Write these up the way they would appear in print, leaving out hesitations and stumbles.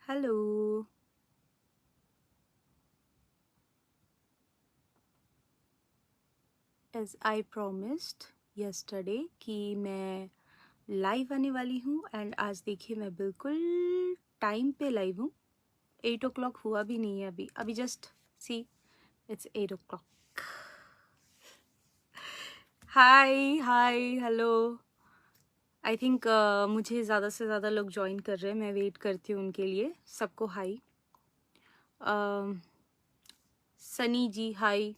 Hello. As I promised yesterday कि मैं live आने वाली हूँ एंड आज देखिए मैं बिल्कुल टाइम पे लाइव हूँ। 8 o'clock हुआ भी नहीं है अभी अभी just see it's 8 o'clock। Hi hi hello. I think मुझे ज़्यादा से ज़्यादा लोग ज्वाइन कर रहे हैं, मैं वेट करती हूँ उनके लिए। सबको हाय। सनी जी हाय।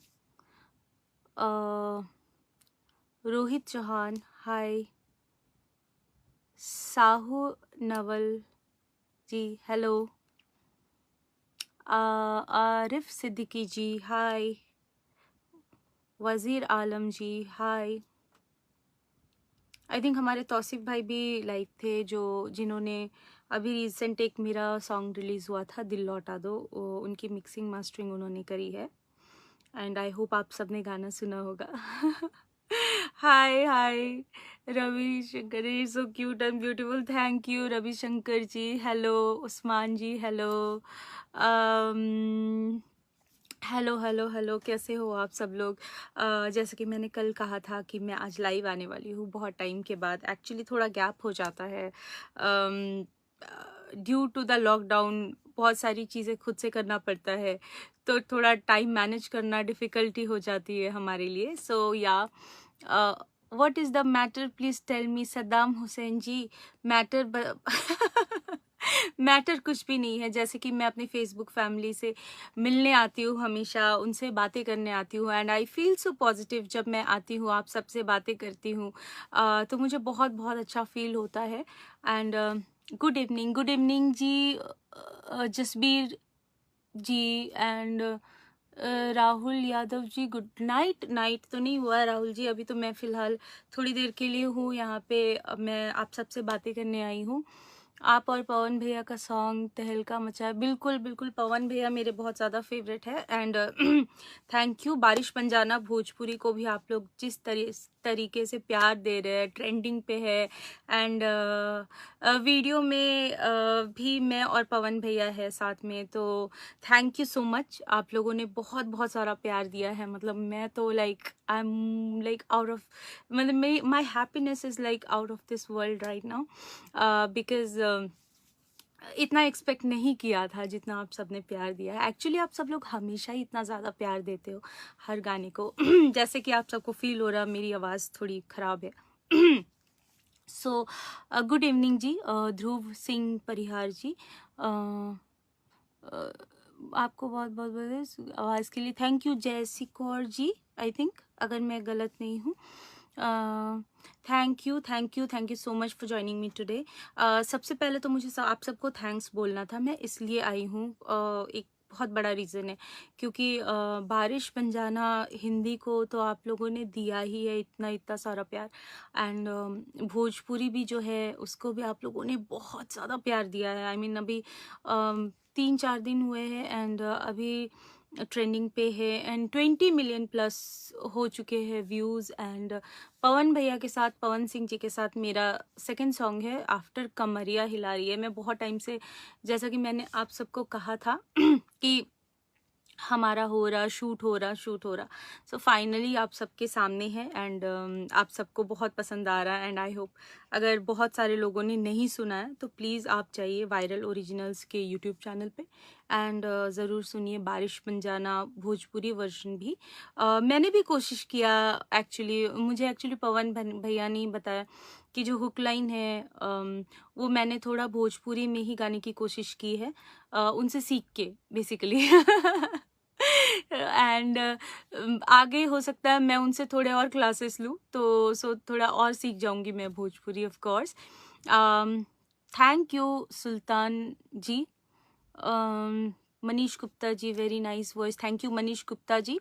रोहित चौहान हाय। साहू नवल जी हेलो। आरिफ सिद्दीकी जी हाय। वज़ीर आलम जी हाय। आई थिंक हमारे तौसीफ भाई भी लाइव थे जिन्होंने अभी रिसेंट एक मेरा सॉन्ग रिलीज़ हुआ था दिल लौटा दो, उनकी मिक्सिंग मास्टरिंग उन्होंने करी है एंड आई होप आप सबने गाना सुना होगा। Hi hi Ravi Shankar, so cute and beautiful, thank you Ravi Shankar ji. Hello Usman ji hello. Hello hello hello, कैसे हो आप सब लोग? जैसे कि मैंने कल कहा था कि मैं आज लाइव आने वाली हूँ बहुत टाइम के बाद। एक्चुअली थोड़ा गैप हो जाता है ड्यू टू द लॉकडाउन। बहुत सारी चीज़ें खुद से करना पड़ता है तो थोड़ा टाइम मैनेज करना डिफ़िकल्टी हो जाती है हमारे लिए। सो या what is the matter please tell me Saddam Hussain ji. Matter matter कुछ भी नहीं है। जैसे कि मैं अपनी फेसबुक फैमिली से मिलने आती हूँ, हमेशा उनसे बातें करने आती हूँ and I feel so positive जब मैं आती हूँ, आप सबसे बातें करती हूँ। तो मुझे बहुत बहुत अच्छा फील होता है एंड गुड इवनिंग जी। Jasbir ji and Rahul Yadav ji, good night. Night तो नहीं हुआ है राहुल जी, अभी तो मैं फ़िलहाल थोड़ी देर के लिए हूँ यहाँ पे। मैं आप सबसे बातें करने आई हूँ। आप और पवन भैया का सॉन्ग तहलका मचा है, बिल्कुल बिल्कुल। पवन भैया मेरे बहुत ज़्यादा फेवरेट है एंड थैंक यू। बारिश बन जाना भोजपुरी को भी आप लोग जिस तरीके से प्यार दे रहे हैं, ट्रेंडिंग पे है एंड वीडियो में भी मैं और पवन भैया है साथ में। तो थैंक यू सो मच, आप लोगों ने बहुत बहुत सारा प्यार दिया है। मतलब मैं तो like I am like out of, मतलब my happiness is like out of this world right now because इतना एक्सपेक्ट नहीं किया था जितना आप सबने प्यार दिया है। एक्चुअली आप सब लोग हमेशा ही इतना ज़्यादा प्यार देते हो हर गाने को। जैसे कि आप सबको फील हो रहा मेरी आवाज़ थोड़ी ख़राब है। सो गुड इवनिंग जी। ध्रुव सिंह परिहार जी, आपको बहुत बहुत बहुत आवाज़ के लिए thank you. Jaisi Kaur ji, I think, अगर मैं गलत नहीं हूँ। Thank you so much for joining me today. सबसे पहले तो मुझे आप सबको थैंक्स बोलना था, मैं इसलिए आई हूँ। एक बहुत बड़ा रीज़न है क्योंकि बारिश बन जाना हिंदी को तो आप लोगों ने दिया ही है इतना इतना सारा प्यार एंड भोजपुरी भी जो है उसको भी आप लोगों ने बहुत ज़्यादा प्यार दिया है। आई मीन अभी 3-4 दिन हुए हैं एंड अभी ट्रेंडिंग पे है एंड 20 मिलियन प्लस हो चुके हैं व्यूज़ एंड पवन भैया के साथ, पवन सिंह जी के साथ मेरा सेकंड सॉन्ग है आफ्टर कमरिया हिला रही है। मैं बहुत टाइम से, जैसा कि मैंने आप सबको कहा था कि हमारा शूट हो रहा सो फाइनली आप सबके सामने है एंड आप सबको बहुत पसंद आ रहा है एंड आई होप अगर बहुत सारे लोगों ने नहीं सुना है तो प्लीज़ आप जाइए वायरल ओरिजिनल्स के यूट्यूब चैनल पे एंड ज़रूर सुनिए बारिश बन जाना भोजपुरी वर्जन भी। मैंने भी कोशिश किया, मुझे एक्चुअली पवन भैया ने बताया कि जो हुक लाइन है वो मैंने थोड़ा भोजपुरी में ही गाने की कोशिश की है, उनसे सीख के बेसिकली। एंड आगे हो सकता है मैं उनसे थोड़े और क्लासेस लूँ तो सो थोड़ा और सीख जाऊंगी मैं Bhojpuri of course. Thank you Sultan ji. Manish Gupta ji, very nice voice, thank you Manish Gupta ji.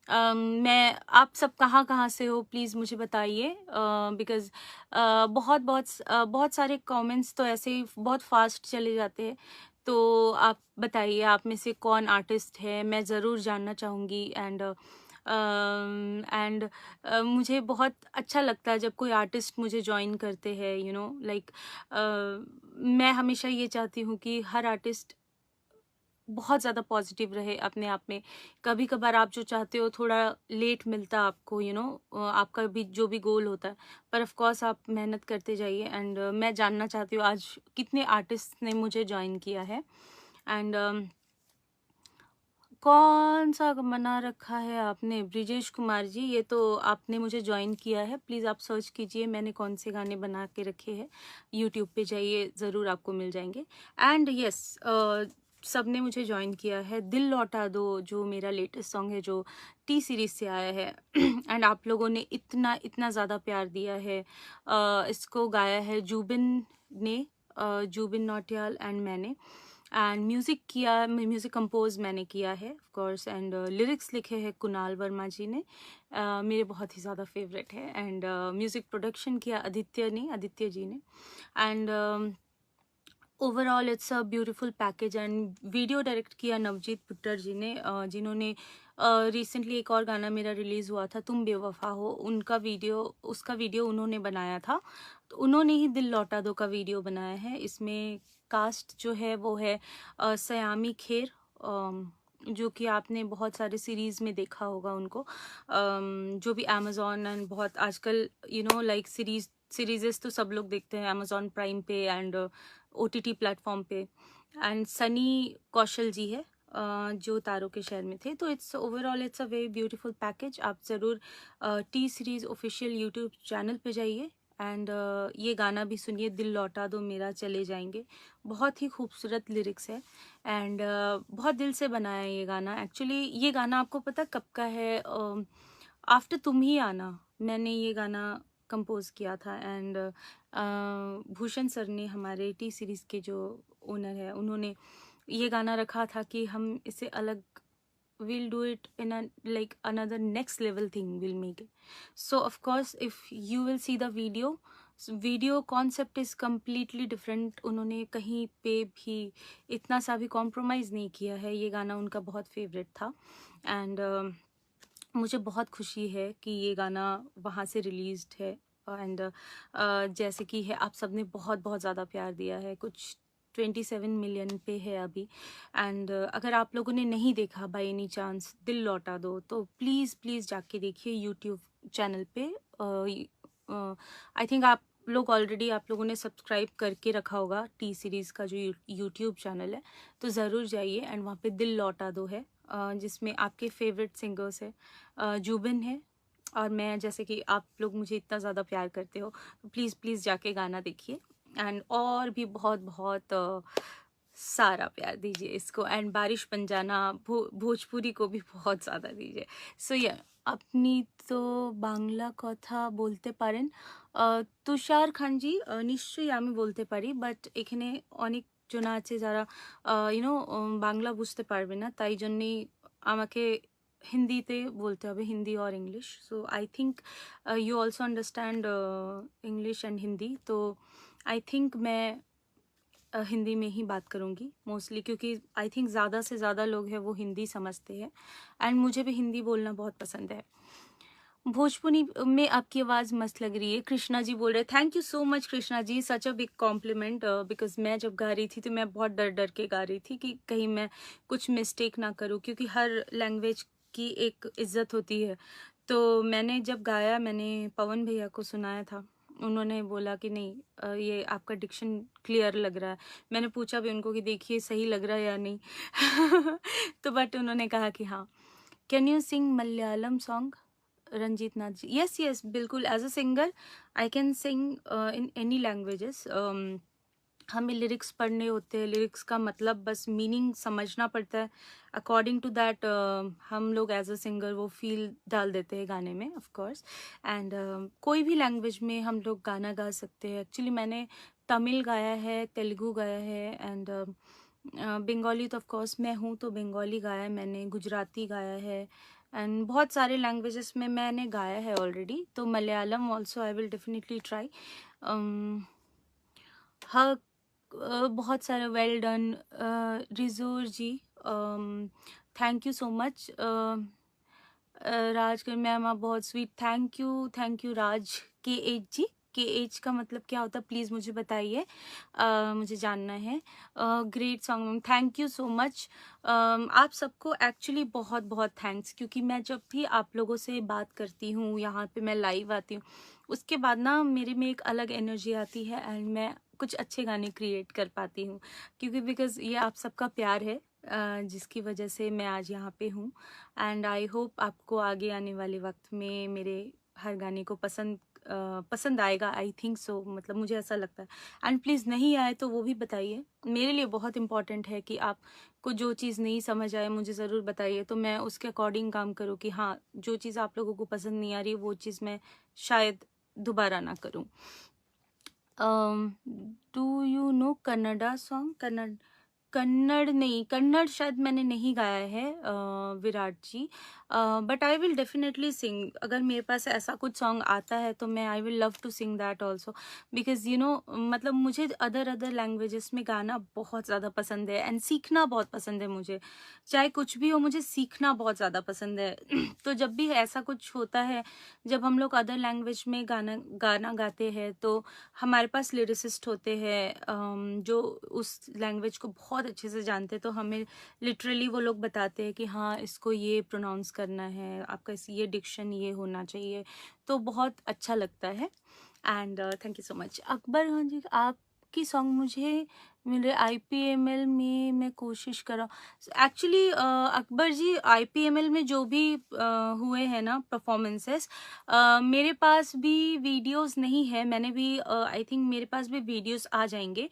मैं आप सब कहाँ कहाँ से हो प्लीज़ मुझे बताइए बिकॉज़ बहुत सारे कमेंट्स तो ऐसे ही बहुत फास्ट चले जाते हैं। तो आप बताइए आप में से कौन आर्टिस्ट है, मैं ज़रूर जानना चाहूँगी एंड मुझे बहुत अच्छा लगता है जब कोई आर्टिस्ट मुझे ज्वाइन करते हैं, यू नो लाइक मैं हमेशा ये चाहती हूँ कि हर आर्टिस्ट बहुत ज़्यादा पॉजिटिव रहे अपने आप में। कभी कभार आप जो चाहते हो थोड़ा लेट मिलता है आपको, आपका भी जो भी गोल होता है, पर ऑफ कोर्स आप मेहनत करते जाइए। एंड मैं जानना चाहती हूँ आज कितने आर्टिस्ट ने मुझे ज्वाइन किया है। एंड कौन सा बना रखा है आपने ब्रिजेश कुमार जी? ये तो आपने मुझे ज्वाइन किया है, प्लीज़ आप सर्च कीजिए मैंने कौन से गाने बना के रखे हैं। यूट्यूब पे जाइए, ज़रूर आपको मिल जाएंगे। एंड यस, सब ने मुझे ज्वाइन किया है। दिल लौटा दो जो मेरा लेटेस्ट सॉन्ग है, जो टी सीरीज से आया है एंड आप लोगों ने इतना इतना ज़्यादा प्यार दिया है। इसको गाया है जुबिन ने, जुबिन नौटियाल एंड मैंने। एंड म्यूज़िक कंपोज मैंने किया है ऑफ कोर्स। एंड लिरिक्स लिखे हैं कुणाल वर्मा जी ने, मेरे बहुत ही ज़्यादा फेवरेट है। एंड म्यूज़िक प्रोडक्शन किया आदित्य जी ने। And overall it's a beautiful package. And video direct किया नवजीत पुट्टर जी ने, जिन्होंने रिसेंटली एक और गाना मेरा रिलीज़ हुआ था तुम बेवफा हो, उसका वीडियो उन्होंने बनाया था। तो उन्होंने ही दिल लौटा दो का वीडियो बनाया है। इसमें कास्ट जो है वो है सयामी खेर, जो कि आपने बहुत सारे सीरीज़ में देखा होगा उनको, जो भी अमेज़ॉन एंड बहुत आजकल लाइक सीरीज़ तो सब लोग देखते हैं अमेज़ॉन प्राइम पे एंड OTT प्लेटफॉर्म पे। एंड सनी कौशल जी है, जो तारों के शहर में थे। तो it's a very beautiful package. आप ज़रूर T series official YouTube channel पे जाइए एंड ये गाना भी सुनिए, दिल लौटा दो मेरा चले जाएंगे। बहुत ही खूबसूरत लिरिक्स है एंड बहुत दिल से बनाया है ये गाना। एक्चुअली ये गाना आपको पता कब का है? आफ्टर तुम ही आना मैंने ये गाना कंपोज किया था। एंड भूषण सर ने, हमारे टी सीरीज़ के जो ओनर है, उन्होंने ये गाना रखा था कि हम इसे अलग, we'll do it in a like another next level thing, we'll make it. So of course if you will see the video concept is completely different। उन्होंने कहीं पे भी इतना सा भी कॉम्प्रोमाइज़ नहीं किया है। ये गाना उनका बहुत फेवरेट था एंड मुझे बहुत खुशी है कि ये गाना वहाँ से रिलीज्ड है। एंड जैसे कि है, आप सब ने बहुत बहुत ज़्यादा प्यार दिया है, कुछ 27 मिलियन पे है अभी। एंड अगर आप लोगों ने नहीं देखा बाय एनी चांस दिल लौटा दो, तो प्लीज़ प्लीज़ जाके देखिए यूट्यूब चैनल पे। आई थिंक आप लोगों ने सब्सक्राइब करके रखा होगा टी सीरीज़ का जो यूट्यूब चैनल है, तो ज़रूर जाइए। एंड वहाँ पे दिल लौटा दो है, जिसमें आपके फेवरेट सिंगर्स है, जुबिन है और मैं। जैसे कि आप लोग मुझे इतना ज़्यादा प्यार करते हो, तो प्लीज़ प्लीज़ जाके गाना देखिए एंड और भी बहुत बहुत सारा प्यार दीजिए इसको। एंड बारिश पंजाना भोजपुरी को भी बहुत ज़्यादा दीजिए। सो या আপনি তো বাংলা কথা বলতে পারেন? তুষার খানজি, নিশ্চয়ই আমি বলতে পারি, বাট এখানে অনেক জন আছে যারা বাংলা বুঝতে পারবে না, তাই জন্যেই আমাকে হিন্দিতে বলতে হবে, হিন্দি और English. So I think you also understand English and Hindi, तो आई थिंक मैं हिंदी में ही बात करूँगी मोस्टली, क्योंकि आई थिंक ज़्यादा से ज़्यादा लोग हैं वो हिंदी समझते हैं एंड मुझे भी हिंदी बोलना बहुत पसंद है। भोजपुरी में आपकी आवाज़ मस्त लग रही है, कृष्णा जी बोल रहे। Thank you so much Krishna ji, such a big compliment. Because मैं जब गा रही थी तो मैं बहुत डर डर के गा रही थी कि कहीं मैं कुछ मिस्टेक ना करूँ, क्योंकि हर लैंग्वेज की एक इज्जत होती है। तो मैंने जब गाया, मैंने पवन भैया को सुनाया था, उन्होंने बोला कि नहीं ये आपका डिक्शन क्लियर लग रहा है। मैंने पूछा भी उनको कि देखिए सही लग रहा है या नहीं तो बट उन्होंने कहा कि हाँ। Can you sing Malayalam song? Ranjit Nath ji, yes yes बिल्कुल। As a singer I can sing in any languages. हमें लिरिक्स पढ़ने होते हैं, लिरिक्स का मतलब बस मीनिंग समझना पड़ता है, अकॉर्डिंग टू दैट हम लोग एज अ सिंगर वो फील डाल देते हैं गाने में ऑफ कोर्स। एंड कोई भी लैंग्वेज में हम लोग गाना गा सकते हैं। एक्चुअली मैंने तमिल गाया है, तेलुगु गाया है एंड बंगाली तो ऑफ कोर्स मैं हूँ, तो बंगाली गाया है मैंने, गुजराती गाया है एंड बहुत सारे लैंग्वेजेस में मैंने गाया है ऑलरेडी। तो Malayalam also I will definitely try. हाँ, बहुत सारे well done Rijor ji, thank you so much. Raj Kar ma'am आप बहुत स्वीट, थैंक यू राज के एच जी, के एज का मतलब क्या होता है, प्लीज़ मुझे बताइए, मुझे जानना है। Great song, thank you so much. आप सबको एक्चुअली बहुत बहुत थैंक्स, क्योंकि मैं जब भी आप लोगों से बात करती हूँ, यहाँ पे मैं लाइव आती हूँ, उसके बाद ना मेरे में एक अलग एनर्जी आती है एंड मैं कुछ अच्छे गाने क्रिएट कर पाती हूँ, क्योंकि बिकॉज ये आप सबका प्यार है जिसकी वजह से मैं आज यहाँ पे हूँ। एंड आई होप आपको आगे आने वाले वक्त में मेरे हर गाने को पसंद आएगा। आई थिंक सो, मतलब मुझे ऐसा लगता है। एंड प्लीज़ नहीं आए तो वो भी बताइए, मेरे लिए बहुत इंपॉर्टेंट है कि आपको जो चीज़ नहीं समझ आए मुझे ज़रूर बताइए, तो मैं उसके अकॉर्डिंग काम करूँ कि हाँ, जो चीज़ आप लोगों को पसंद नहीं आ रही वो चीज़ मैं शायद दोबारा ना करूँ। Do you know Kannada song? Kannada नहीं, कन्नड़ शायद मैंने नहीं गाया है विराट जी, बट आई विल डेफिनेटली सिंग। अगर मेरे पास ऐसा कुछ सॉन्ग आता है तो मैं I will love to sing that also, because you know मतलब मुझे अदर लैंग्वेजेस में गाना बहुत ज़्यादा पसंद है एंड सीखना बहुत पसंद है मुझे। चाहे कुछ भी हो, मुझे सीखना बहुत ज़्यादा पसंद है। तो जब भी ऐसा कुछ होता है, जब हम लोग अदर लैंग्वेज में गाना गाते हैं, तो हमारे पास लिरिसिस्ट होते हैं जो उस लैंग्वेज को बहुत अच्छे से जानते हैं, तो हमें लिटरली वो लोग बताते हैं कि हाँ, इसको ये प्रोनाउंस करना है, आपका ये डिक्शन ये होना चाहिए, तो बहुत अच्छा लगता है। And thank you so much. Akbar हाँ जी, आपकी सॉन्ग मुझे मेरे IPML में मैं कोशिश कर रहा हूँ एक्चुअली। अकबर जी, IPML में जो भी हुए हैं ना परफॉर्मेंसेस, मेरे पास भी वीडियोस नहीं है, मैंने भी आई थिंक मेरे पास भी वीडियोस आ जाएंगे।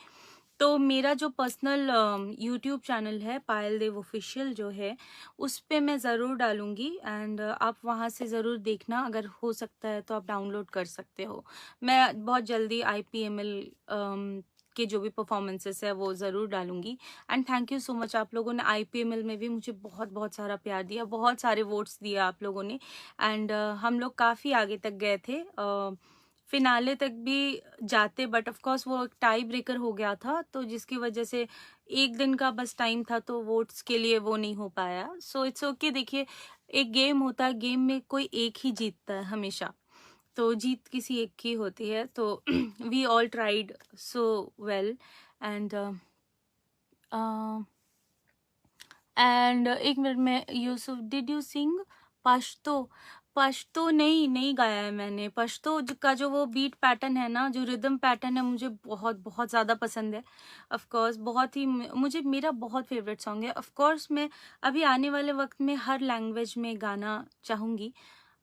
तो मेरा जो पर्सनल यूट्यूब चैनल है पायल देव ऑफिशियल जो है, उस पे मैं ज़रूर डालूंगी एंड आप वहाँ से ज़रूर देखना, अगर हो सकता है तो आप डाउनलोड कर सकते हो। मैं बहुत जल्दी IPML के जो भी परफॉर्मेंसेस है वो ज़रूर डालूंगी। And thank you so much, आप लोगों ने IPML में भी मुझे बहुत बहुत सारा प्यार दिया, बहुत सारे वोट्स दिया आप लोगों ने। एंड हम लोग काफ़ी आगे तक गए थे, फिनाले तक भी जाते, बट ऑफ कोर्स वो एक टाई ब्रेकर हो गया था, तो जिसकी वजह से एक दिन का बस टाइम था, तो वोट्स के लिए वो नहीं हो पाया। So it's okay. देखिए, एक गेम होता है, गेम में कोई एक ही जीतता है हमेशा, तो जीत किसी एक की होती है। तो we all tried so well. And एक मिनट में, Yusuf did you sing Pashto? Pashto नहीं गाया है मैंने। पश्तो का जो वो बीट पैटर्न है ना, जो रिदम पैटर्न है, मुझे बहुत बहुत ज़्यादा पसंद है। ऑफ कोर्स बहुत ही मुझे मेरा बहुत फेवरेट सॉन्ग है। ऑफ कोर्स मैं अभी आने वाले वक्त में हर लैंग्वेज में गाना चाहूँगी।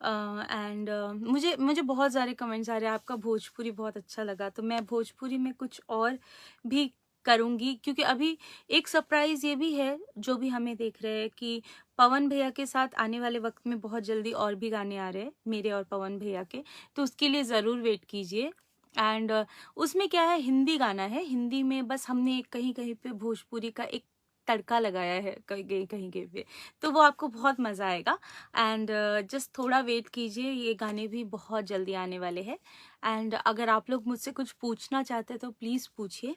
एंड मुझे मुझे बहुत सारे कमेंट्स आ रहे हैं, आपका भोजपुरी बहुत अच्छा लगा, तो मैं भोजपुरी में कुछ और भी करूँगी, क्योंकि अभी एक सरप्राइज ये भी है जो भी हमें देख रहे हैं कि पवन भैया के साथ आने वाले वक्त में बहुत जल्दी और भी गाने आ रहे हैं मेरे और पवन भैया के, तो उसके लिए ज़रूर वेट कीजिए। एंड उसमें क्या है, हिंदी गाना है, हिंदी में बस हमने कहीं कहीं पे भोजपुरी का एक तड़का लगाया है, कहीं कहीं कहीं पे, तो वो आपको बहुत मज़ा आएगा। एंड जस्ट थोड़ा वेट कीजिए, ये गाने भी बहुत जल्दी आने वाले हैं। एंड अगर आप लोग मुझसे कुछ पूछना चाहते हैं तो प्लीज़ पूछिए।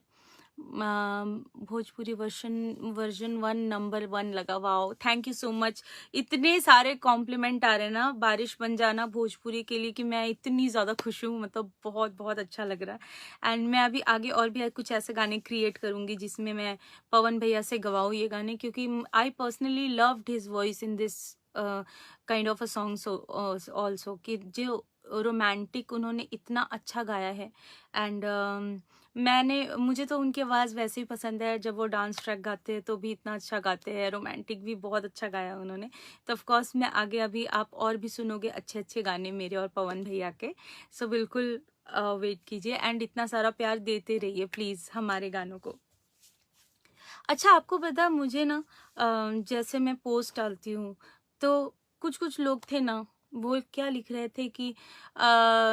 भोजपुरी वर्जन 1 नंबर 1 लगा, wow, thank you so much. इतने सारे कॉम्प्लीमेंट आ रहे हैं ना, बारिश बन जाना भोजपुरी के लिए, कि मैं इतनी ज़्यादा खुश हूँ, मतलब बहुत बहुत अच्छा लग रहा है। एंड मैं अभी आगे और भी कुछ ऐसे गाने क्रिएट करूँगी जिसमें मैं पवन भैया से गवाऊँ ये गाने, क्योंकि I personally loved his voice in this kind of a song also, कि जो रोमांटिक उन्होंने इतना अच्छा गाया है। एंड मुझे तो उनकी आवाज़ वैसे ही पसंद है, जब वो डांस ट्रैक गाते हैं तो भी इतना अच्छा गाते हैं, रोमांटिक भी बहुत अच्छा गाया उन्होंने। तो ऑफ कोर्स मैं आगे अभी आप और भी सुनोगे अच्छे अच्छे गाने मेरे और पवन भैया के, सो बिल्कुल वेट कीजिए एंड इतना सारा प्यार देते रहिए प्लीज़ हमारे गानों को। अच्छा, आपको पता है मुझे ना जैसे मैं पोस्ट डालती हूँ, तो कुछ कुछ लोग थे ना, वो क्या लिख रहे थे कि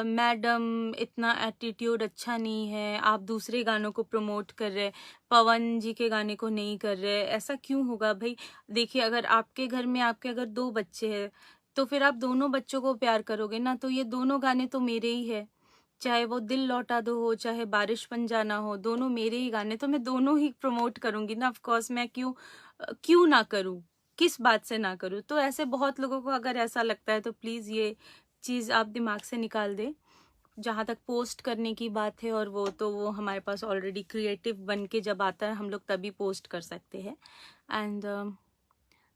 मैडम इतना एटीट्यूड अच्छा नहीं है, आप दूसरे गानों को प्रमोट कर रहे, पवन जी के गाने को नहीं कर रहे, ऐसा क्यों होगा भाई? देखिए, अगर आपके घर में आपके अगर 2 बच्चे हैं, तो फिर आप दोनों बच्चों को प्यार करोगे ना, तो ये दोनों गाने तो मेरे ही है, चाहे वो दिल लौटा दो हो, चाहे बारिश बन जाना हो, दोनों मेरे ही गाने, तो मैं दोनों ही प्रमोट करूंगी ना। ऑफ कोर्स मैं क्यों ना करूं, किस बात से ना करूं? तो ऐसे बहुत लोगों को अगर ऐसा लगता है तो प्लीज ये चीज आप दिमाग से निकाल दें। जहाँ तक पोस्ट करने की बात है, और वो हमारे पास ऑलरेडी क्रिएटिव बन के जब आता है हम लोग तभी पोस्ट कर सकते हैं। एंड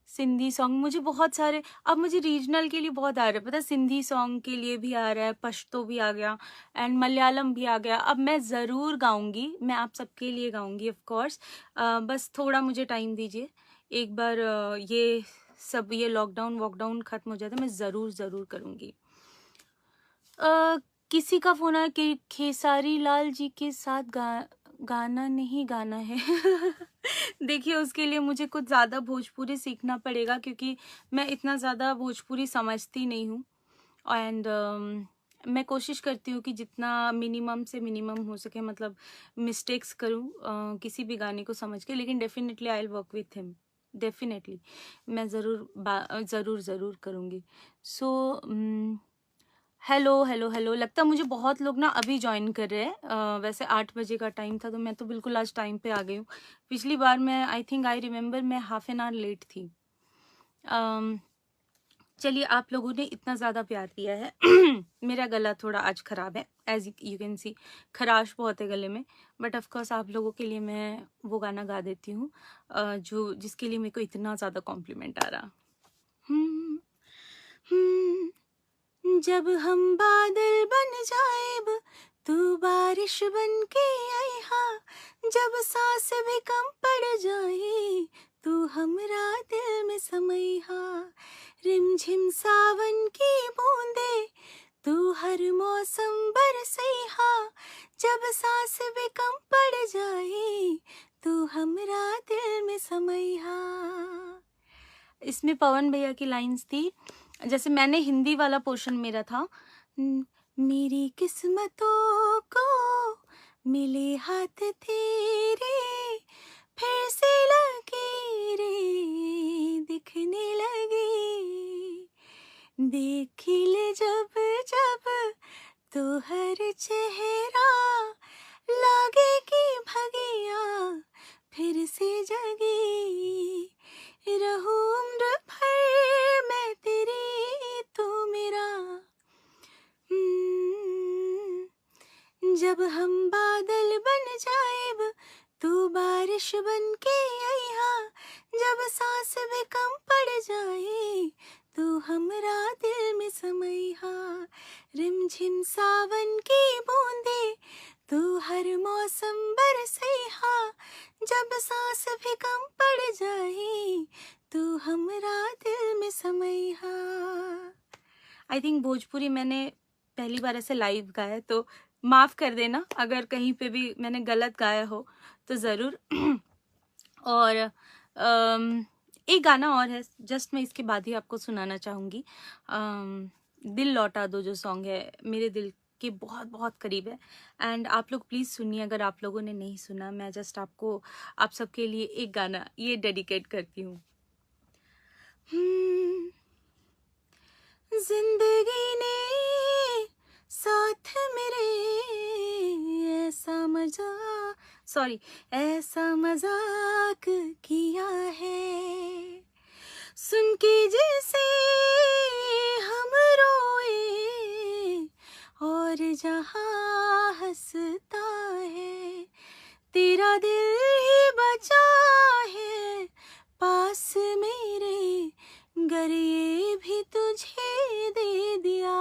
सिंधी सॉन्ग मुझे बहुत सारे, अब मुझे रीजनल के लिए बहुत आ रहा है, पता है, सिंधी सॉन्ग के लिए भी आ रहा है, पश्तो भी आ गया एंड मलयालम भी आ गया। अब मैं ज़रूर गाऊंगी, मैं आप सबके लिए गाऊंगी ऑफ कोर्स। बस थोड़ा मुझे टाइम दीजिए, एक बार ये लॉकडाउन वॉकडाउन खत्म हो जाता है, मैं ज़रूर ज़रूर करूँगी। किसी का फोन आया कि खेसारी लाल जी के साथ गाना नहीं गाना है। देखिए उसके लिए मुझे कुछ ज़्यादा भोजपुरी सीखना पड़ेगा, क्योंकि मैं इतना ज़्यादा भोजपुरी समझती नहीं हूँ। एंड मैं कोशिश करती हूँ कि जितना मिनिमम से मिनिमम हो सके, मतलब मिस्टेक्स करूँ किसी भी गाने को समझ के, लेकिन definitely I will work with him, definitely मैं ज़रूर ज़रूर करूँगी। सो हेलो हेलो हेलो, लगता है मुझे बहुत लोग ना अभी ज्वाइन कर रहे हैं। वैसे 8 बजे का टाइम था, तो मैं तो बिल्कुल आज टाइम पे आ गई हूँ। पिछली बार मैं आई रिमेम्बर मैं हाफ एन आवर लेट थी। चलिए, आप लोगों ने इतना ज़्यादा प्यार दिया है। मेरा गला थोड़ा आज ख़राब है, एज यू कैन सी, खराश बहुत है गले में, बट ऑफ कोर्स आप लोगों के लिए मैं वो गाना गा देती हूँ जिसके लिए मेरे को इतना ज़्यादा कॉम्प्लीमेंट आ रहा। हम्म, हम्म, जब हम बादल बन जाएब, तू बारिश बन के आई हा, जब सांस भी कम पड़ जाए, तू हमरा दिल में समई हा, रिमझिम सावन की बूंदे, तू हर मौसम बरसई हा, जब सांस भी कम पड़ जाए, तू हमरा दिल में समई हा। इसमें पवन भैया की लाइंस थी, जैसे मैंने हिंदी वाला पोर्शन मेरा था, मेरी किस्मतों को मिले हाथ तेरे, फिर से लकीरें दिखने लगी, देख ले जब जब तो हर चेहरा, लागे कि भगिया फिर से जगी, रहूं उम्र भर मैं तेरी, तू मेरा। जब हम बादल बन जाएब, तू बारिश बन के आई हा, जब सांस भी कम पड़ जाए, तू हमरा दिल में समई हा, रिमझिम सावन की बूंदे, तू हर मौसम बरसई हा, जब सांस भी कम पड़ जाए, तू हमरा दिल में समई हा। आई थिंक भोजपुरी मैंने पहली बार ऐसे लाइव गाया, तो माफ़ कर देना अगर कहीं पे भी मैंने गलत गाया हो तो ज़रूर। और एक गाना और है, जस्ट मैं इसके बाद ही आपको सुनाना चाहूँगी। दिल लौटा दो जो सॉन्ग है, मेरे दिल के बहुत बहुत करीब है, एंड आप लोग प्लीज़ सुनिए अगर आप लोगों ने नहीं सुना। मैं जस्ट आप सबके लिए एक गाना ये डेडिकेट करती हूँ। जिंदगी ने साथ मेरे ऐसा मजाक किया है, सुन के जैसे हम रोए और जहां हंसता है, तेरा दिल ही बचा है पास मेरे, गर ये भी तुझे दे दिया,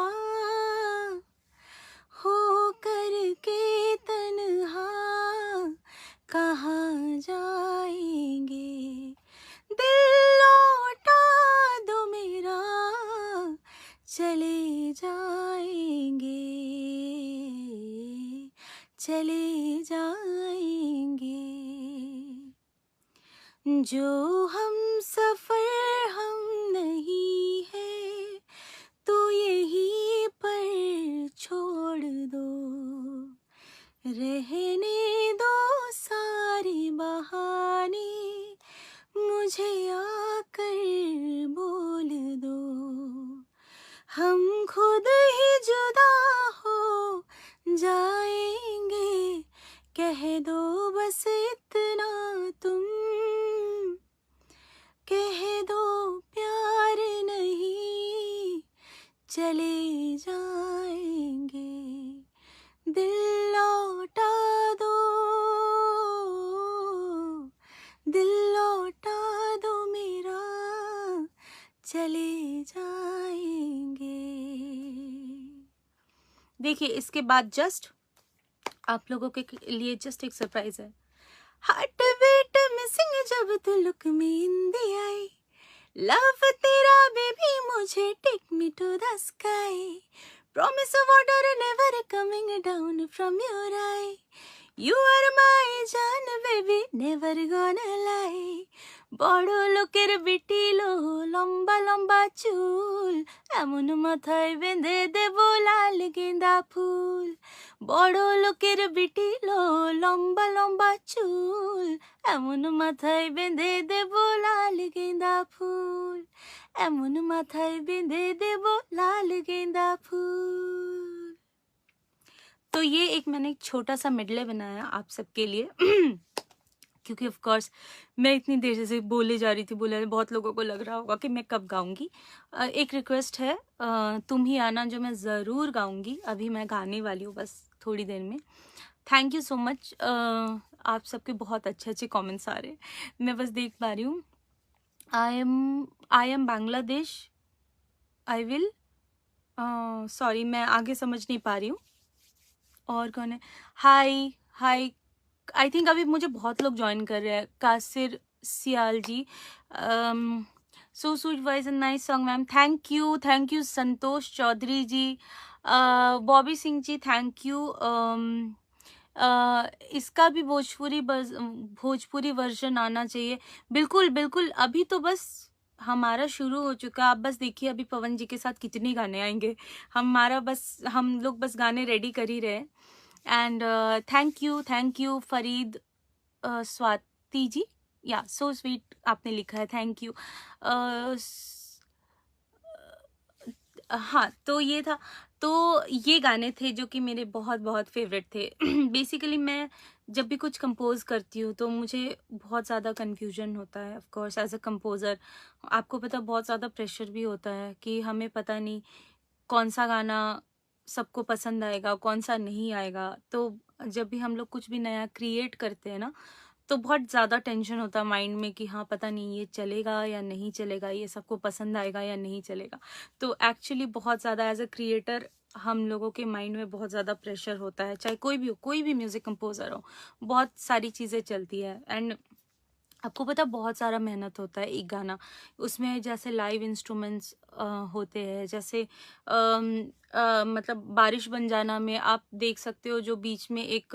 हो करके तन्हा कहाँ जाएंगे, दिल लौटा दो मेरा, चले जाएंगे, चले जाएंगे, जो हम सफर हम नहीं है, तो यहीं पर छोड़ दो, रहने दो सारे बहाने, मुझे आकर बोल दो, हम खुद ही जुदा हो जाएंगे, कह दो बस इतना तुम, कह दो प्यार नहीं, चले जाएंगे, देखिए इसके बाद जस्ट आप लोगों के लिए जस्ट एक सरप्राइज है। हार्ट बीट मिसिंग जब तू look me in the eye, love तेरा बेबी मुझे take me to the sky, promise water never coming down from your eye, you are my जान बेबी नेवर गोना लाई, বড় লোকের বিটি লো লম্বা লম্বা চুল, এমন মাথায় বেঁধে দেব লাল গেঁদা ফুল, বড় লোকের বিটি লো লম্বা লম্বা চুল, এমন মাথায় বেঁধে দেব লাল গেঁদা ফুল, এমন মাথায় বেঁধে দেব লাল গেঁদা ফুল। तो ये एक मैंने एक छोटा सा मिडले बनाया आप सबके लिए क्योंकि ऑफ कोर्स मैं इतनी देर से बोले जा रही थी, बोले बहुत लोगों को लग रहा होगा कि मैं कब गाऊंगी। एक रिक्वेस्ट है, तुम ही आना जो मैं ज़रूर गाऊंगी, अभी मैं गाने वाली हूँ बस थोड़ी देर में। थैंक यू सो मच, आप सबके बहुत अच्छे अच्छे कमेंट्स आ रहे हैं, मैं बस देख पा रही हूँ। I am Bangladesh, I will, sorry मैं आगे समझ नहीं पा रही हूँ। और कौन है? हाय हाय, आई थिंक अभी मुझे बहुत लोग ज्वाइन कर रहे हैं। Kasir Sial ji, so sweet voice and nice song ma'am, thank you. Santosh Chaudhary ji, Bobby Singh ji thank you. इसका भी भोजपुरी वर्जन आना चाहिए। बिल्कुल बिल्कुल, अभी तो बस हमारा शुरू हो चुका, आप बस देखिए अभी पवन जी के साथ कितने गाने आएंगे। हम लोग बस गाने रेडी कर ही रहे। And thank you Farid Swati ji, yeah so sweet आपने लिखा है, थैंक यू। हाँ तो ये था, तो ये गाने थे जो कि मेरे बहुत बहुत फेवरेट थे। बेसिकली मैं जब भी कुछ कंपोज करती हूँ तो मुझे बहुत ज़्यादा कन्फ्यूजन होता है। Of course as a composer आपको पता बहुत ज़्यादा प्रेशर भी होता है कि हमें पता नहीं कौन सा गाना सबको पसंद आएगा, कौन सा नहीं आएगा। तो जब भी हम लोग कुछ भी नया क्रिएट करते हैं ना, तो बहुत ज़्यादा टेंशन होता है माइंड में कि हाँ पता नहीं ये चलेगा या नहीं चलेगा, ये सबको पसंद आएगा या नहीं चलेगा। तो एक्चुअली बहुत ज़्यादा एज अ क्रिएटर हम लोगों के माइंड में बहुत ज़्यादा प्रेशर होता है, चाहे कोई भी हो, कोई भी म्यूज़िक कंपोज़र हो, बहुत सारी चीज़ें चलती है। एंड आपको पता बहुत सारा मेहनत होता है एक गाना, उसमें जैसे लाइव इंस्ट्रूमेंट्स होते हैं, जैसे मतलब बारिश बन जाना में आप देख सकते हो जो बीच में एक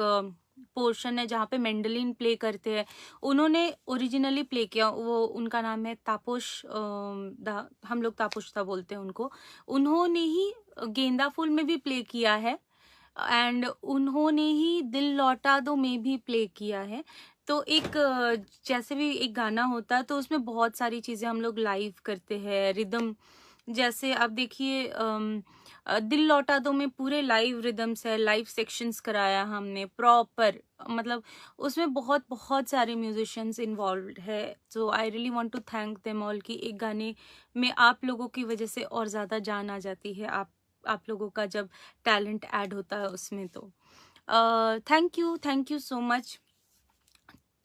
पोर्शन है जहाँ पे मेंडलिन प्ले करते हैं, उन्होंने ओरिजिनली प्ले किया, वो उनका नाम है तापोश हम लोग तापोश बोलते हैं उनको। उन्होंने ही गेंदा फूल में भी प्ले किया है एंड उन्होंने ही दिल लौटा दो में भी प्ले किया है। तो एक जैसे भी एक गाना होता है तो उसमें बहुत सारी चीज़ें हम लोग लाइव करते हैं, रिदम, जैसे आप देखिए दिल लौटा दो में पूरे लाइव रिदम्स है, लाइव सेक्शंस कराया हमने प्रॉपर, मतलब उसमें बहुत बहुत सारे म्यूजिशियंस इन्वॉल्व्ड है। So I really want to thank them all कि एक गाने में आप लोगों की वजह से और ज़्यादा जान आ जाती है, आप लोगों का जब टैलेंट ऐड होता है उसमें। तो थैंक यू सो मच।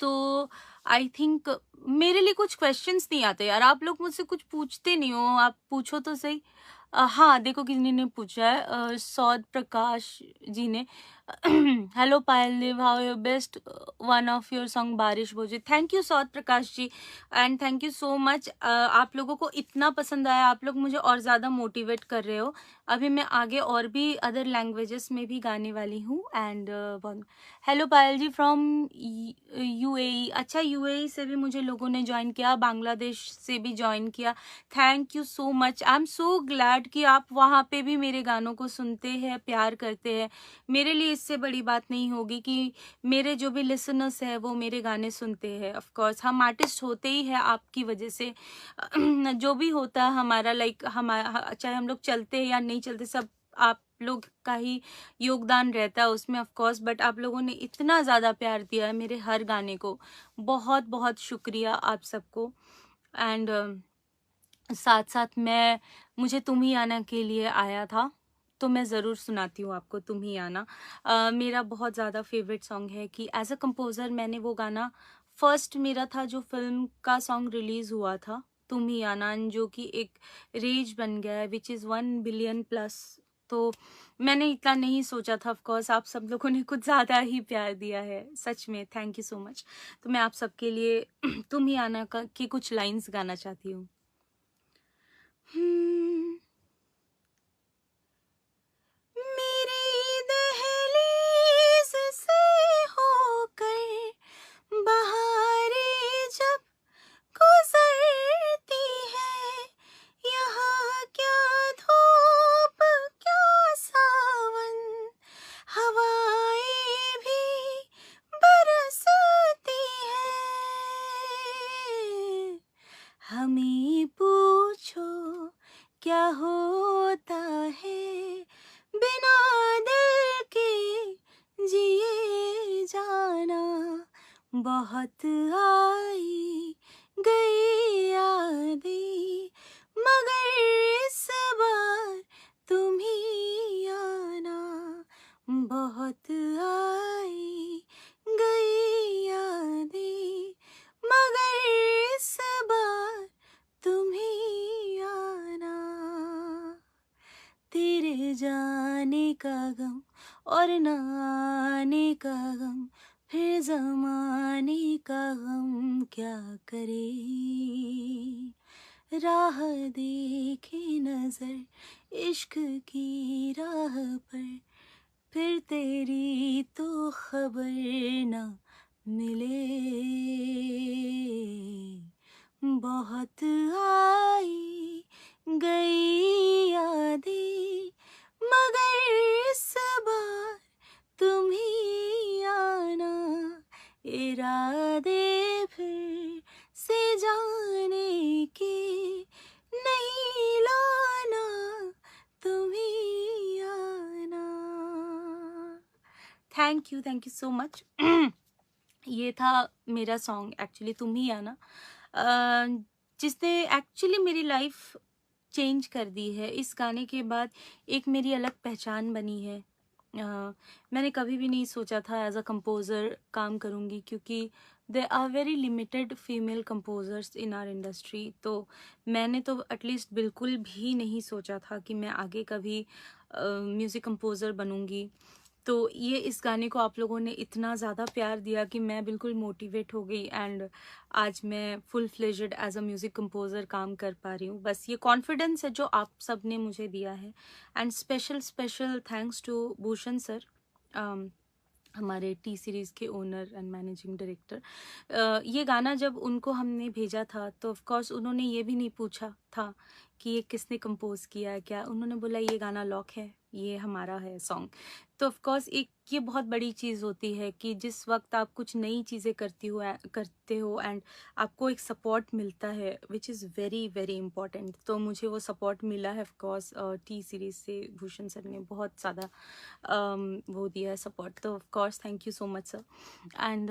तो आई थिंक मेरे लिए कुछ क्वेश्चंस नहीं आते यार, आप लोग मुझसे कुछ पूछते नहीं हो, आप पूछो तो सही। हाँ देखो किसी ने पूछा है, सौद प्रकाश जी ने, hello Payal Dev, how your best one of your song बारिश भोजे। Thank you Saud Prakash ji and thank you so much. आप लोगों को इतना पसंद आया, आप लोग मुझे और ज़्यादा मोटिवेट कर रहे हो। अभी मैं आगे और भी अदर लैंग्वेजेस में भी गाने वाली हूँ। And hello Payal ji from UAE, अच्छा यूएई से भी मुझे लोगों ने ज्वाइन किया, बांग्लादेश से भी ज्वाइन किया, thank you so much. I am so glad कि आप वहाँ पे भी मेरे गानों को सुनते हैं, प्यार करते हैं। मेरे लिए इससे बड़ी बात नहीं होगी कि मेरे जो भी लिसनर्स है वो मेरे गाने सुनते हैं। ऑफ कोर्स हम आर्टिस्ट होते ही है आपकी वजह से, जो भी होता है हमारा, लाइक हमारा चाहे हम लोग चलते हैं या नहीं चलते, सब आप लोग का ही योगदान रहता है उसमें ऑफ कोर्स। बट आप लोगों ने इतना ज़्यादा प्यार दिया है मेरे हर गाने को, बहुत बहुत शुक्रिया आप सबको। एंड साथ साथ मुझे तुम ही आना के लिए आया था, तो मैं ज़रूर सुनाती हूँ आपको तुम ही आना। मेरा बहुत ज़्यादा फेवरेट सॉन्ग है कि एज अ कंपोज़र मैंने वो गाना फर्स्ट मेरा था जो फिल्म का सॉन्ग रिलीज़ हुआ था, तुम ही आना, जो कि एक रेज बन गया है, विच इज़ 1 बिलियन प्लस तो मैंने इतना नहीं सोचा था। ऑफ कोर्स आप सब लोगों ने कुछ ज़्यादा ही प्यार दिया है, सच में थैंक यू सो मच। तो मैं आप सबके लिए तुम ही आना का की कुछ लाइंस गाना चाहती हूँ। मेरी दहलीज से होकर बहारें जब गुजरती है, यहाँ क्या धूप क्या सावन, हवाएं भी बरसती है। हमें पूछो क्या होता है बिना दिल के जिए जाना, बहुत आई गई यादें मगर इस बार तुम ही आना, बहुत आई गई यादें मगर इस बार तुम ही आना। तेरे जाने का गम और न आने का गम, फिर ज़माने का गम क्या करे। राह देखे नजर इश्क की राह पर, फिर तेरी तो खबर न मिले। बहुत आई गई यादें मगर इस बार तुम ही आना, इरादे फिर से जाने के नहीं लाना, तुम ही आना। Thank you so much. ये था मेरा सॉन्ग एक्चुअली तुम ही आना, जिसने एक्चुअली मेरी लाइफ चेंज कर दी है। इस गाने के बाद एक मेरी अलग पहचान बनी है। मैंने कभी भी नहीं सोचा था एज अ कंपोज़र काम करूँगी, क्योंकि they are very limited female composers in our industry. तो मैंने तो एटलीस्ट बिल्कुल भी नहीं सोचा था कि मैं आगे कभी म्यूज़िक कंपोज़र बनूँगी। तो ये इस गाने को आप लोगों ने इतना ज़्यादा प्यार दिया कि मैं बिल्कुल मोटिवेट हो गई, एंड आज मैं full fledged as a music composer काम कर पा रही हूँ। बस ये कॉन्फिडेंस है जो आप सब ने मुझे दिया है। And special thanks to Bhushan sir, हमारे टी सीरीज़ के ओनर एंड मैनेजिंग डायरेक्टर। ये गाना जब उनको हमने भेजा था तो ऑफ कोर्स उन्होंने ये भी नहीं पूछा था कि ये किसने कंपोज किया है क्या। उन्होंने बोला ये गाना लॉक है, ये हमारा है सॉन्ग। तो ऑफ कोर्स एक ये बहुत बड़ी चीज़ होती है कि जिस वक्त आप कुछ नई चीज़ें करते हो एंड आपको एक सपोर्ट मिलता है, which is very very important. तो मुझे वो सपोर्ट मिला है ऑफ कोर्स टी सीरीज़ से। भूषण सर ने बहुत ज़्यादा वो दिया है सपोर्ट, तो of course thank you so much sir. And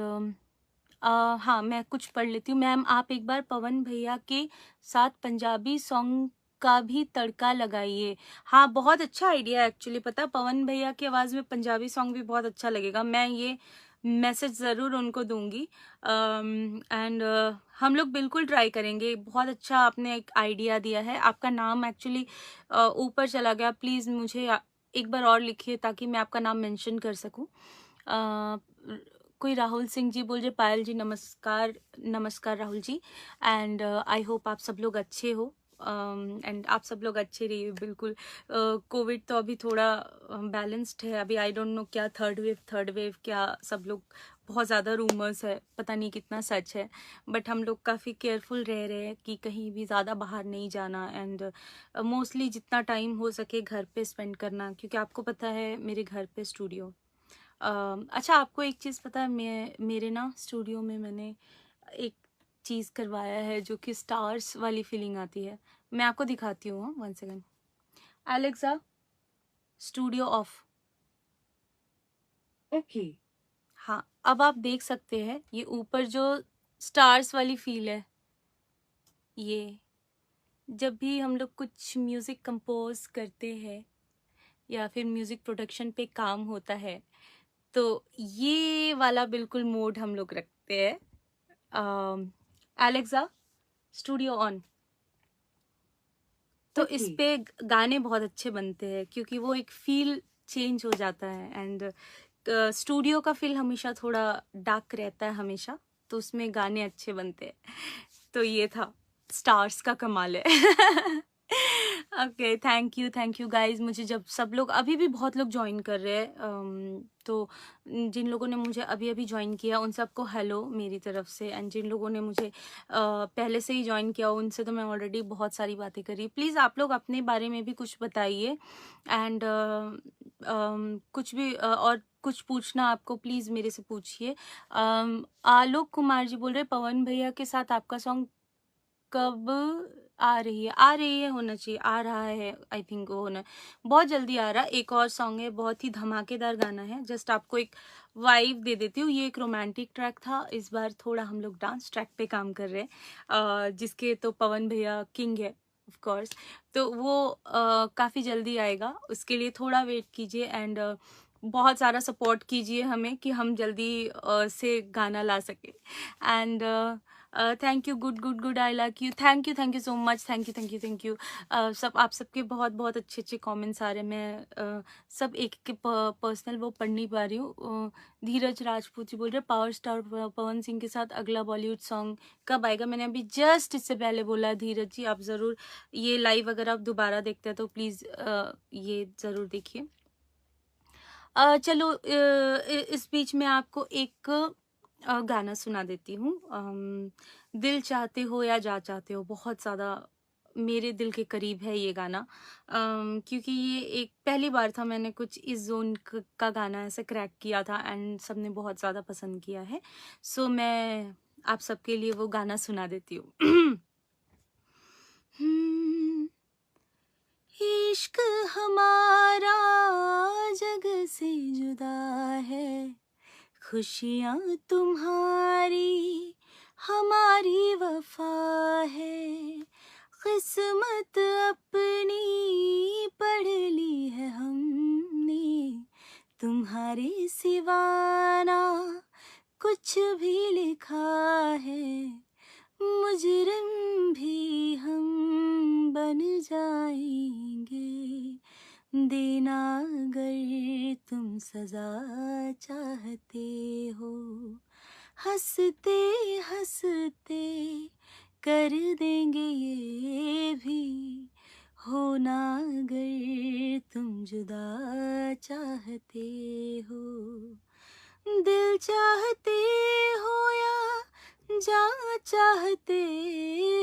हाँ, मैं कुछ पढ़ लेती हूँ। मैम आप एक बार पवन भैया के साथ पंजाबी सॉन्ग का भी तड़का लगाइए। हाँ, बहुत अच्छा आइडिया है एक्चुअली। पता है, पवन भैया की आवाज़ में पंजाबी सॉन्ग भी बहुत अच्छा लगेगा। मैं ये मैसेज ज़रूर उनको दूंगी। एंड हम लोग बिल्कुल ट्राई करेंगे। बहुत अच्छा आपने एक आइडिया दिया है। आपका नाम एक्चुअली ऊपर चला गया, प्लीज़ मुझे एक बार और लिखिए ताकि मैं आपका नाम मेंशन कर सकूं। कोई राहुल सिंह जी बोल रहे, पायल जी नमस्कार। नमस्कार Rahul ji. And I hope आप सब लोग अच्छे हो, एंड आप सब लोग अच्छे रहिए बिल्कुल। कोविड तो अभी थोड़ा बैलेंस्ड है। अभी आई डोंट नो क्या थर्ड वेव क्या, सब लोग बहुत ज़्यादा रूमर्स है, पता नहीं कितना सच है। बट हम लोग काफ़ी केयरफुल रह रहे हैं कि कहीं भी ज़्यादा बाहर नहीं जाना, एंड मोस्टली जितना टाइम हो सके घर पे स्पेंड करना, क्योंकि आपको पता है मेरे घर पे स्टूडियो। अच्छा, आपको एक चीज़ पता है, मेरे ना स्टूडियो में मैंने एक चीज़ करवाया है जो कि स्टार्स वाली फीलिंग आती है। मैं आपको दिखाती हूँ, 1 second. Alexa, studio of. Okay. हाँ, अब आप देख सकते हैं ये ऊपर जो स्टार्स वाली फील है, ये जब भी हम लोग कुछ म्यूज़िक कंपोज करते हैं या फिर म्यूज़िक प्रोडक्शन पे काम होता है, तो ये वाला बिल्कुल मोड हम लोग रखते हैं। Alexa, studio on. तो इस पे गाने बहुत अच्छे बनते हैं क्योंकि वो एक फील चेंज हो जाता है। एंड स्टूडियो का फील हमेशा थोड़ा डार्क रहता है हमेशा, तो उसमें गाने अच्छे बनते हैं। तो ये था स्टार्स का कमाल है। Okay, thank you guys. मुझे जब सब लोग, अभी भी बहुत लोग ज्वाइन कर रहे हैं, तो जिन लोगों ने मुझे अभी अभी ज्वाइन किया उन सबको हेलो मेरी तरफ से। एंड जिन लोगों ने मुझे पहले से ही ज्वाइन किया उनसे तो मैं ऑलरेडी बहुत सारी बातें करी। प्लीज़ आप लोग अपने बारे में भी कुछ बताइए। एंड कुछ भी और कुछ पूछना आपको प्लीज़ मेरे से पूछिए। आलोक कुमार जी बोल रहे पवन भैया के साथ आपका सॉन्ग कब आ रही है, होना चाहिए, आ रहा है, आई थिंक वो होना बहुत जल्दी आ रहा है। एक और सॉन्ग है, बहुत ही धमाकेदार गाना है, जस्ट आपको एक वाइब दे देती हूँ। ये एक रोमांटिक ट्रैक था, इस बार थोड़ा हम लोग डांस ट्रैक पे काम कर रहे हैं, जिसके तो पवन भैया किंग है ऑफ कोर्स। तो वो काफ़ी जल्दी आएगा, उसके लिए थोड़ा वेट कीजिए। एंड बहुत सारा सपोर्ट कीजिए हमें कि हम जल्दी से गाना ला सके। And thank you, good, I like you, thank you so much, thank you. सब आप सबके बहुत बहुत अच्छे अच्छे कमेंट्स आ रहे हैं। मैं सब एक एक पर्सनल वो पढ़ नहीं पा रही हूँ। धीरज राजपूत जी बोल रहे पावर स्टार पवन सिंह के साथ अगला बॉलीवुड सॉन्ग कब आएगा। मैंने अभी जस्ट इससे पहले बोला धीरज जी, आप ज़रूर ये लाइव अगर आप दोबारा देखते हैं तो प्लीज़ ये ज़रूर देखिए। चलो इस बीच में आपको एक गाना सुना देती हूँ। दिल चाहते हो या जा चाहते हो, बहुत ज़्यादा मेरे दिल के करीब है ये गाना। क्योंकि ये एक पहली बार था मैंने कुछ इस जोन का गाना ऐसे क्रैक किया था एंड सबने बहुत ज़्यादा पसंद किया है। सो मैं आप सबके लिए वो गाना सुना देती हूँ। इश्क हमारा जग से जुदा है, खुशियाँ तुम्हारी हमारी वफा है, किस्मत अपनी पढ़ ली है हमने, तुम्हारे सिवाना कुछ भी लिखा है, मुजरिम भी हम बन जाएंगे, देना अगर तुम सजा चाहते हो, हंसते हंसते कर देंगे ये भी, होना अगर तुम जुदा चाहते हो, दिल चाहते हो या जा चाहते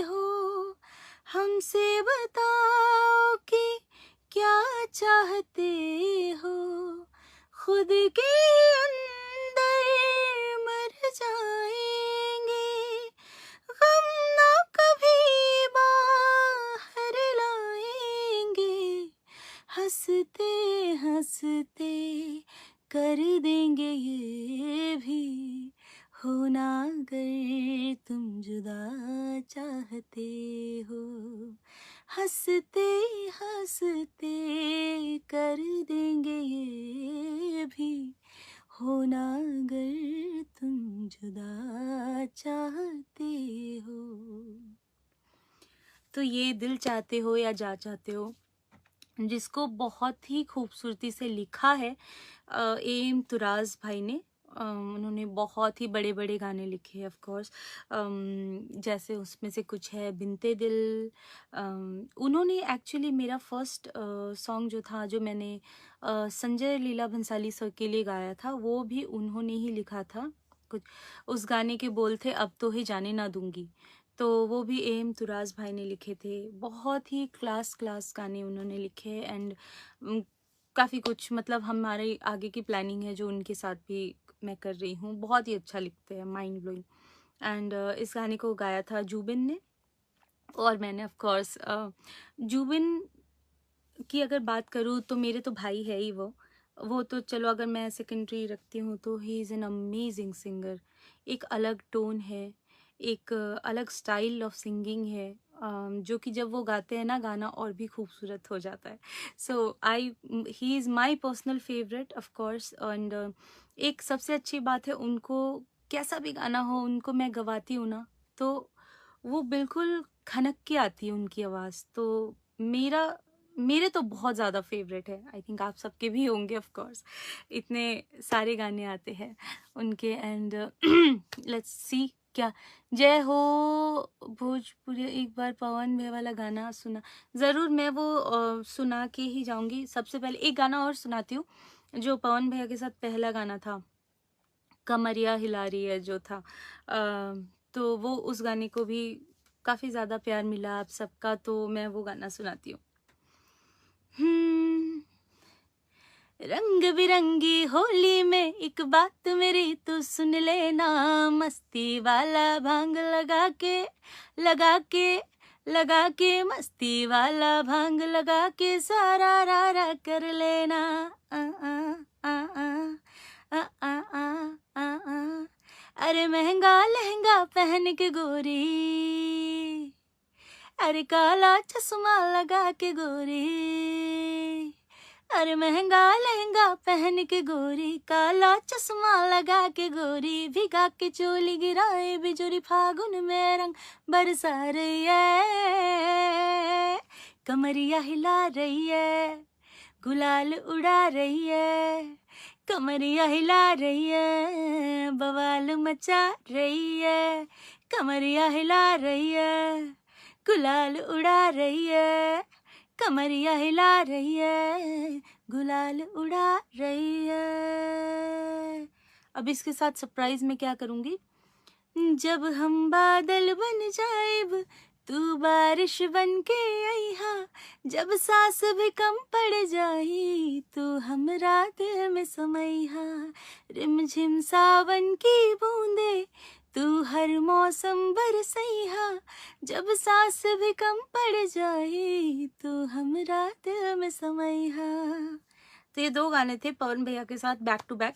हो, हमसे बताओ कि क्या चाहते हो, खुद के अंदर मर जाएंगे, गम ना कभी बाहर लाएंगे, हंसते हंसते कर देंगे ये भी, होना अगर तुम जुदा चाहते हो, हंसते हंसते कर देंगे ये भी, होना अगर तुम जुदा चाहते हो। तो ये दिल चाहते हो या जा चाहते हो, जिसको बहुत ही खूबसूरती से लिखा है एम तुराज भाई ने। उन्होंने बहुत ही बड़े बड़े गाने लिखे हैं ऑफ कोर्स, जैसे उसमें से कुछ है बिनते दिल। उन्होंने एक्चुअली मेरा फर्स्ट सॉन्ग जो था, जो मैंने संजय लीला भंसाली सर के लिए गाया था, वो भी उन्होंने ही लिखा था। कुछ उस गाने के बोल थे अब तो ही जाने ना दूंगी, तो वो भी एम तुराज भाई ने लिखे थे। बहुत ही क्लास गाने उन्होंने लिखे। एंड काफ़ी कुछ, मतलब हमारे आगे की प्लानिंग है जो उनके साथ भी मैं कर रही हूँ। बहुत ही अच्छा लिखते हैं, माइंड ब्लोइंग। एंड इस गाने को गाया था जुबिन ने, और मैंने ऑफ कोर्स जुबिन की अगर बात करूँ तो मेरे तो भाई है ही वो तो चलो अगर मैं सेकेंडरी रखती हूँ तो he is an amazing singer. एक अलग टोन है, एक अलग स्टाइल ऑफ सिंगिंग है, जो कि जब वो गाते हैं ना गाना और भी खूबसूरत हो जाता है। So he is my personal favourite of course. And एक सबसे अच्छी बात है, उनको कैसा भी गाना हो उनको मैं गवाती हूँ ना, तो वो बिल्कुल खनक के आती है उनकी आवाज़। तो मेरे तो बहुत ज़्यादा फेवरेट है। आई थिंक आप सबके भी होंगे ऑफ कोर्स, इतने सारे गाने आते हैं उनके। एंड लेट्स सी क्या, जय हो भोजपुरी, एक बार पवन भैया वाला गाना सुना। ज़रूर, मैं वो सुना के ही जाऊंगी। सबसे पहले एक गाना और सुनाती हूँ जो पवन भैया के साथ पहला गाना था, कमरिया हिला रही है जो था। तो वो उस गाने को भी काफ़ी ज़्यादा प्यार मिला आप सबका, तो मैं वो गाना सुनाती हूँ। रंग बिरंगी होली में एक बात मेरी तू सुन लेना, मस्ती वाला भांग लगा के मस्ती वाला भांग लगा के सारा रारा कर लेना। आ, आ, आ, आ, आ, आ, आ, आ, आ। अरे महंगा लहंगा पहन के गोरी, अरे काला चश्मा लगा के गोरी, अरे महंगा लहंगा पहन के गोरी, काला चश्मा लगा के गोरी, भिगा के चोली गिराए बिजुरी, फागुन में रंग बरसा रही है, कमरिया हिला रही है, गुलाल उड़ा रही है, कमरिया हिला रही है, बवाल मचा रही है, कमरिया हिला रही है, गुलाल उड़ा रही है, कमरिया हिला रही है, गुलाल उड़ा रही है। अब इसके साथ सरप्राइज में क्या करूंगी, जब हम बादल बन जाएब तू बारिश बन के आईहा, जब सांस भी कम पड़ जाई तू हमरा दिल में समईहा, रिमझिम सावन की बूंदे तू हर मौसम बरसैहा, जब सांस भी कम पड़ जाए तो हमरा दिल में समईहा। तो ये दो गाने थे पवन भैया के साथ बैक टू बैक।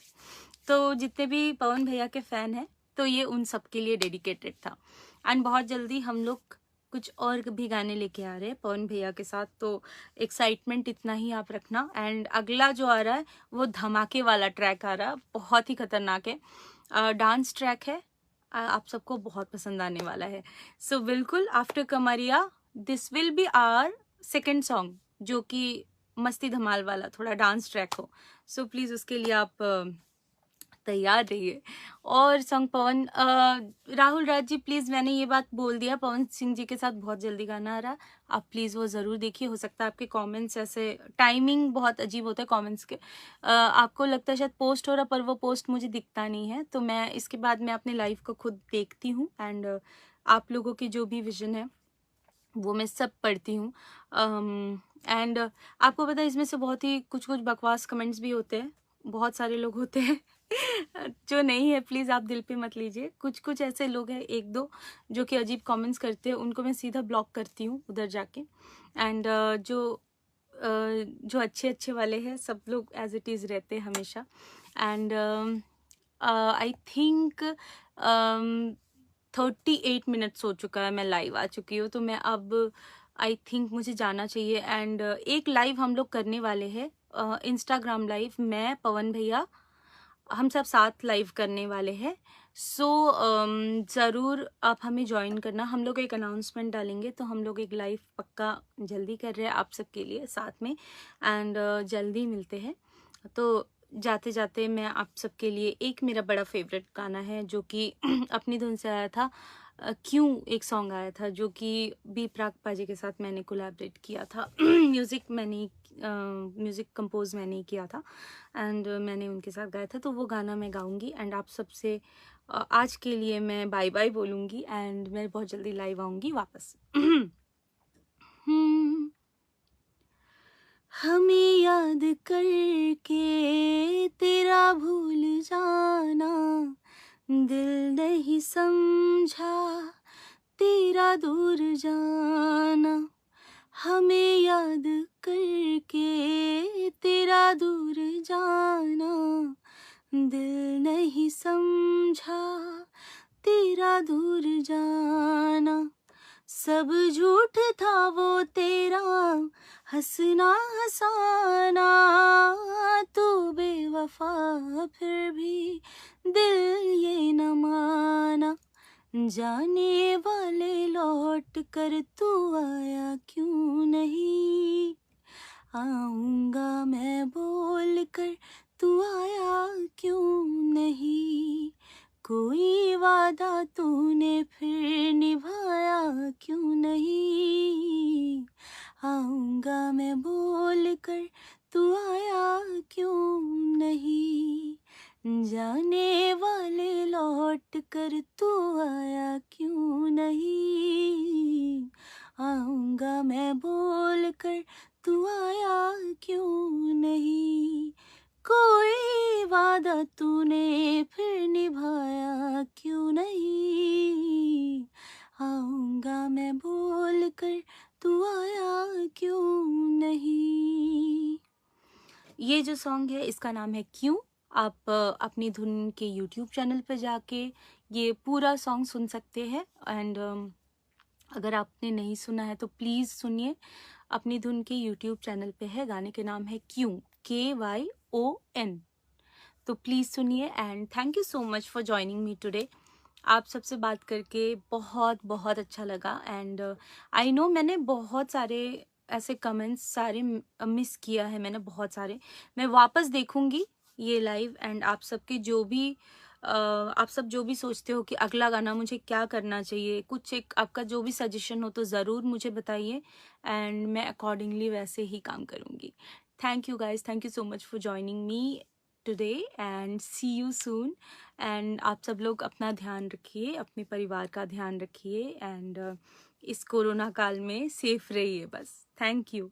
तो जितने भी पवन भैया के फैन हैं तो ये उन सब के लिए डेडिकेटेड था। एंड बहुत जल्दी हम लोग कुछ और भी गाने लेके आ रहे हैं पवन भैया के साथ, तो एक्साइटमेंट इतना ही आप रखना। एंड अगला जो आ रहा है वो धमाके वाला ट्रैक आ रहा है, बहुत ही खतरनाक है, डांस ट्रैक है, आप सबको बहुत पसंद आने वाला है। सो बिल्कुल after Kamariya this will be our second song, जो कि मस्ती धमाल वाला थोड़ा डांस ट्रैक हो। सो प्लीज़ उसके लिए आप तैयार रहिए। और सॉन्ग पवन राहुल राज जी प्लीज़, मैंने ये बात बोल दिया, पवन सिंह जी के साथ बहुत जल्दी गाना आ रहा, आप प्लीज़ वो ज़रूर देखिए। हो सकता है आपके कमेंट्स ऐसे, टाइमिंग बहुत अजीब होता है कमेंट्स के, आपको लगता है शायद पोस्ट हो रहा, पर वो पोस्ट मुझे दिखता नहीं है, तो मैं इसके बाद मैं अपने लाइव को खुद देखती हूँ। एंड आप लोगों की जो भी विजन है वो मैं सब पढ़ती हूँ। एंड आपको पता है इसमें से बहुत ही कुछ बकवास कमेंट्स भी होते हैं, बहुत सारे लोग होते हैं जो नहीं है प्लीज़ आप दिल पे मत लीजिए। कुछ ऐसे लोग हैं एक दो जो कि अजीब कमेंट्स करते हैं, उनको मैं सीधा ब्लॉक करती हूँ उधर जाके। एंड जो अच्छे वाले हैं सब लोग एज इट इज़ रहते हैं हमेशा। एंड आई थिंक 38 मिनट्स हो चुका है मैं लाइव आ चुकी हूँ, तो मैं अब आई थिंक मुझे जाना चाहिए। एंड एक लाइव हम लोग करने वाले हैं, इंस्टाग्राम लाइव, मैं पवन भैया हम सब साथ लाइव करने वाले हैं। सो ज़रूर आप हमें ज्वाइन करना। हम लोग एक अनाउंसमेंट डालेंगे, तो हम लोग एक लाइव पक्का जल्दी कर रहे हैं आप सबके लिए साथ में। एंड जल्दी मिलते हैं। तो जाते जाते मैं आप सबके लिए एक मेरा बड़ा फेवरेट गाना है जो कि अपनी धुन से आया था, क्यों एक सॉन्ग आया था जो कि बी प्राक पाजी के साथ मैंने कोलैबोरेट किया था। म्यूज़िक कंपोज मैंने ही किया था एंड मैंने उनके साथ गाया था, तो वो गाना मैं गाऊंगी। एंड आप सबसे आज के लिए मैं बाय बाय बोलूँगी एंड मैं बहुत जल्दी लाइव आऊँगी वापस। हमें याद करके तेरा भूल जाना, दिल नहीं समझा तेरा दूर जाना, हमें याद करके तेरा दूर जाना, दिल नहीं समझा तेरा दूर जाना, सब झूठ था वो तेरा हंसना हंसाना, तू बेवफा फिर भी दिल ये न माना, जाने वाले लौट कर तू आया क्यों नहीं, आऊंगा मैं बोल कर तू आया क्यों नहीं, कोई वादा तूने फिर निभाया क्यों नहीं, आऊंगा मैं बोल कर तू आया क्यों नहीं, जाने वाले लौट कर तू आया क्यों नहीं, आऊंगा मैं बोल कर तू आया क्यों नहीं, कोई वादा तूने फिर निभाया क्यों नहीं, आऊंगा मैं बोल कर तू आया क्यों नहीं। ये जो सॉन्ग है इसका नाम है क्यों। आप अपनी धुन के YouTube चैनल पर जाके ये पूरा सॉन्ग सुन सकते हैं। एंड अगर आपने नहीं सुना है तो प्लीज़ सुनिए, अपनी धुन के YouTube चैनल पे है, गाने के नाम है क्यों, KYON। तो प्लीज़ सुनिए। And thank you so much for joining me today. आप सबसे बात करके बहुत बहुत अच्छा लगा। एंड आई नो मैंने बहुत सारे ऐसे कमेंट्स सारे मिस किया है, मैंने बहुत सारे। मैं वापस देखूंगी ये लाइव। एंड आप सबके जो भी आप सब जो भी सोचते हो कि अगला गाना मुझे क्या करना चाहिए, कुछ एक आपका जो भी सजेशन हो तो ज़रूर मुझे बताइए, एंड मैं अकॉर्डिंगली वैसे ही काम करूँगी। Thank you guys, thank you so much for joining me today and see you soon. And आप सब लोग अपना ध्यान रखिए, अपने परिवार का ध्यान रखिए, एंड इस कोरोना काल में सेफ रहिए बस। Thank you.